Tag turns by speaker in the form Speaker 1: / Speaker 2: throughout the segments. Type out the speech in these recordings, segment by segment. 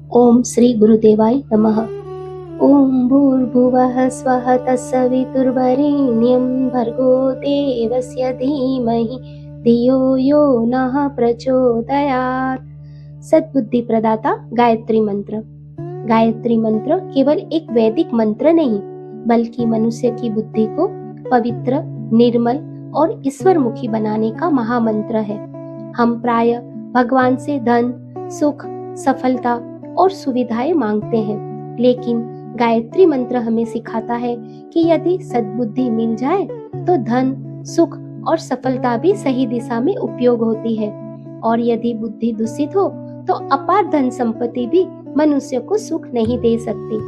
Speaker 1: ओम श्री गुरुदेवाय नमः। ओम भूर्भुवः स्वः तत्सवितुर्वरेण्यं भर्गो देवस्य धीमहि धियो यो नः प्रचोदयात्। सद्बुद्धि प्रदाता गायत्री मंत्र। गायत्री मंत्र केवल एक वैदिक मंत्र नहीं, बल्कि मनुष्य की बुद्धि को पवित्र, निर्मल और ईश्वरमुखी बनाने का महामंत्र है। हम प्राय भगवान से धन, सुख, सफलता और सुविधाएं मांगते हैं, लेकिन गायत्री मंत्र हमें सिखाता है कि यदि सद्बुद्धि मिल जाए तो धन, सुख और सफलता भी सही दिशा में उपयोग होती है, और यदि बुद्धि दूषित हो तो अपार धन संपत्ति भी मनुष्य को सुख नहीं दे सकती।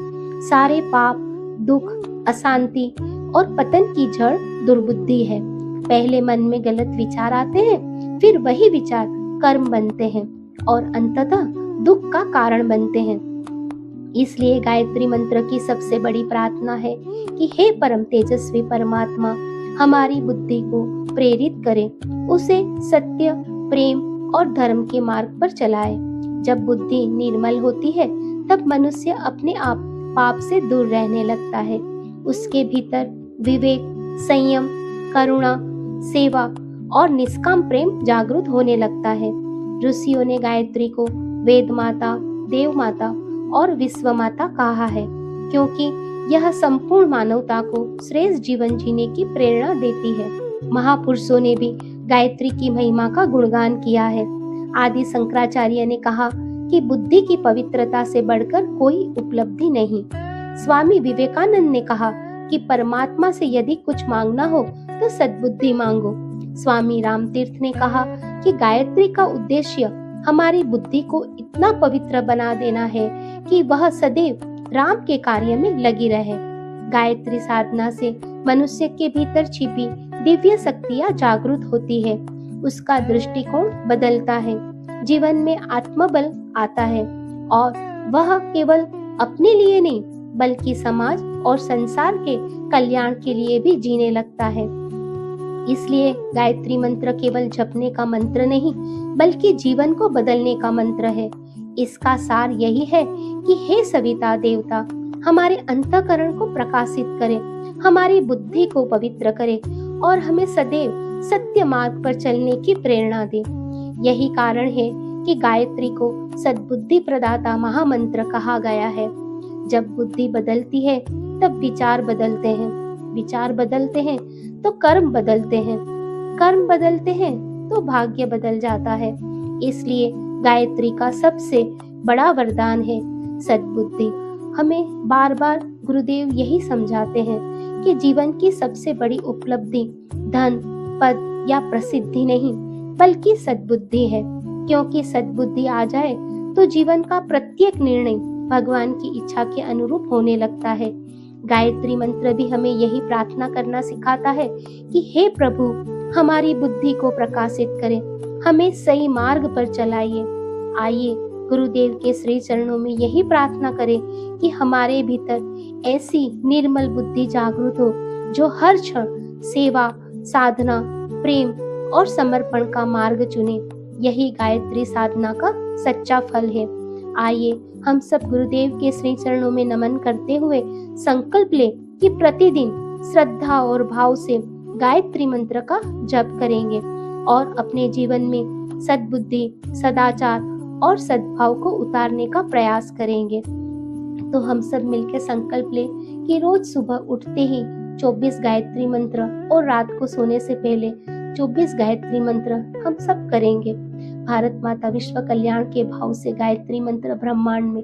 Speaker 1: सारे पाप, दुख, अशांति और पतन की जड़ दुर्बुद्धि है। पहले मन में गलत विचार आते हैं, फिर वही विचार कर्म बनते हैं और अंततः दुख का कारण बनते हैं। इसलिए गायत्री मंत्र की सबसे बड़ी प्रार्थना है कि हे परम तेजस्वी परमात्मा, हमारी बुद्धि को प्रेरित करें, उसे सत्य, प्रेम और धर्म के मार्ग पर चलाए। जब बुद्धि निर्मल होती है तब मनुष्य अपने आप पाप से दूर रहने लगता है। उसके भीतर विवेक, संयम, करुणा, सेवा और निष्काम प्रेम जागृत होने लगता है। ऋषियों ने गायत्री को वेद माता, देव माता और विश्व माता कहा है, क्योंकि यह संपूर्ण मानवता को श्रेष्ठ जीवन जीने की प्रेरणा देती है। महापुरुषों ने भी गायत्री की महिमा का गुणगान किया है। आदि शंकराचार्य ने कहा कि बुद्धि की पवित्रता से बढ़कर कोई उपलब्धि नहीं। स्वामी विवेकानंद ने कहा कि परमात्मा से यदि कुछ मांगना हो तो सद्बुद्धि मांगो। स्वामी रामतीर्थ ने कहा कि गायत्री का उद्देश्य हमारी बुद्धि को इतना पवित्र बना देना है कि वह सदैव राम के कार्य में लगी रहे। गायत्री साधना से मनुष्य के भीतर छिपी दिव्य शक्तियां जागृत होती है, उसका दृष्टिकोण बदलता है, जीवन में आत्मबल आता है और वह केवल अपने लिए नहीं बल्कि समाज और संसार के कल्याण के लिए भी जीने लगता है। इसलिए गायत्री मंत्र केवल जपने का मंत्र नहीं, बल्कि जीवन को बदलने का मंत्र है। इसका सार यही है कि हे सविता देवता, हमारे अंतःकरण को प्रकाशित करे, हमारी बुद्धि को पवित्र करे और हमें सदैव सत्य मार्ग पर चलने की प्रेरणा दे। यही कारण है कि गायत्री को सद्बुद्धि प्रदाता महामंत्र कहा गया है। जब बुद्धि बदलती है तब विचार बदलते हैं, विचार बदलते हैं तो कर्म बदलते हैं, कर्म बदलते हैं तो भाग्य बदल जाता है। इसलिए गायत्री का सबसे बड़ा वरदान है सद्बुद्धि। हमें बार बार गुरुदेव यही समझाते हैं कि जीवन की सबसे बड़ी उपलब्धि धन, पद या प्रसिद्धि नहीं, बल्कि सद्बुद्धि है। क्योंकि सद्बुद्धि आ जाए तो जीवन का प्रत्येक निर्णय भगवान की इच्छा के अनुरूप होने लगता है। गायत्री मंत्र भी हमें यही प्रार्थना करना सिखाता है कि हे प्रभु, हमारी बुद्धि को प्रकाशित करें, हमें सही मार्ग पर चलाइए। आइए गुरुदेव के श्री चरणों में यही प्रार्थना करें कि हमारे भीतर ऐसी निर्मल बुद्धि जागृत हो जो हर क्षण सेवा, साधना, प्रेम और समर्पण का मार्ग चुने। यही गायत्री साधना का सच्चा फल है। आइए हम सब गुरुदेव के श्री चरणों में नमन करते हुए संकल्प लें कि प्रतिदिन श्रद्धा और भाव से गायत्री मंत्र का जप करेंगे और अपने जीवन में सद्बुद्धि, सदाचार और सद्भाव को उतारने का प्रयास करेंगे। तो हम सब मिलकर संकल्प लें कि रोज सुबह उठते ही 24 गायत्री मंत्र और रात को सोने से पहले 24 गायत्री मंत्र हम सब करेंगे। भारत माता विश्व कल्याण के भाव से गायत्री मंत्र ब्रह्मांड में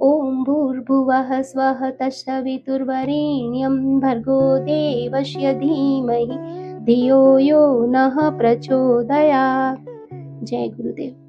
Speaker 1: ओम भूर्भुवः स्वः तत्सवितुर्वरेण्यं भर्गो देवस्य धीमहि धियो यो नः प्रचोदयात्। जय गुरुदेव।